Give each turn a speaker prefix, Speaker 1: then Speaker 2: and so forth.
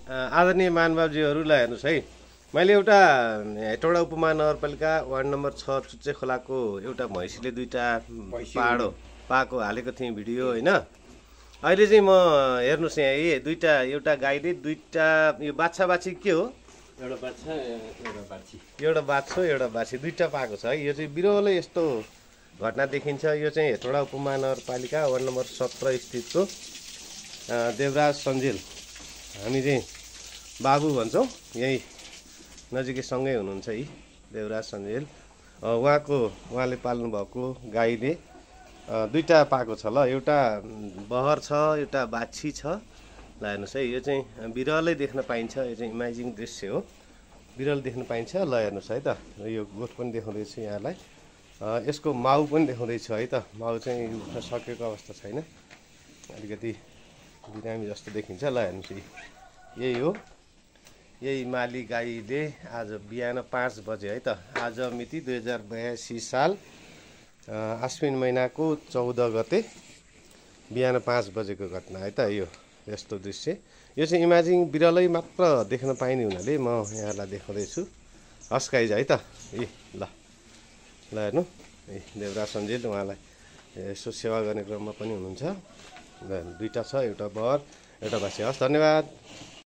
Speaker 1: आदरणीय महानुभावजीहरू ल हेर्नुहोस् है, मैले एउटा हेटौडा उपमहानगरपालिका वार्ड नम्बर 6 चुच्चे खोलाको एउटा भैँसीले दुईटा पाडो पाएको हालेको थिएँ भिडियो होइन। अहिले चाहिँ म हेर्नुहोस् यहाँ यही दुईटा, एउटा गाईले दुईटा, यो बाछा बाछी के हो?
Speaker 2: एउटा बाछा एउटा बाछी,
Speaker 1: एउटा बाछो एउटा बाछी दुईटा पाएको छ है। यो चाहिँ बिरलै यस्तो घटना देखिन्छ। यो चाहिँ हेटौडा उपमहानगरपालिका वार्ड नम्बर 17 स्थितको देवराज सञ्जेल, हामी चाहिँ बाबु भन्छौँ, यही नजिकै सँगै हुनुहुन्छ है देवराज सञ्जेल। उहाँले पाल्नुभएको गाईले दुईटा पाएको छ ल, एउटा बहर छ एउटा बाछी छ। ल हेर्नुहोस् है, यो चाहिँ बिरलै देख्न पाइन्छ। यो चाहिँ इमेजिङ दृश्य हो, बिरल देख्न पाइन्छ। ल हेर्नुहोस् है त, यो गोठ पनि देखाउँदैछु यहाँलाई। यसको माउ पनि देखाउँदैछु है त। माउ चाहिँ उठ्न सकेको अवस्था छैन, अलिकति बिरामी जस्तो देखिन्छ। ल हेर्नुहोस् यही हो, यही माली गाईले आज बिहान 5 बजे है त, आज मिति 2082 साल आश्विन महिनाको 14 गते बिहान 5 बजेको घटना है त। यो यस्तो दृश्य, यो चाहिँ इमेजिङ बिरलै मात्र देख्न पाइने हुनाले म यहाँलाई देखाउँदैछु। हस् गाइज है त, ल हेर्नु देवराज सञ्जेल, उहाँलाई यसो सेवा गर्ने क्रममा पनि हुनुहुन्छ। ल दुईटा छ, एउटा बर एउटा बाछी। हस्, धन्यवाद।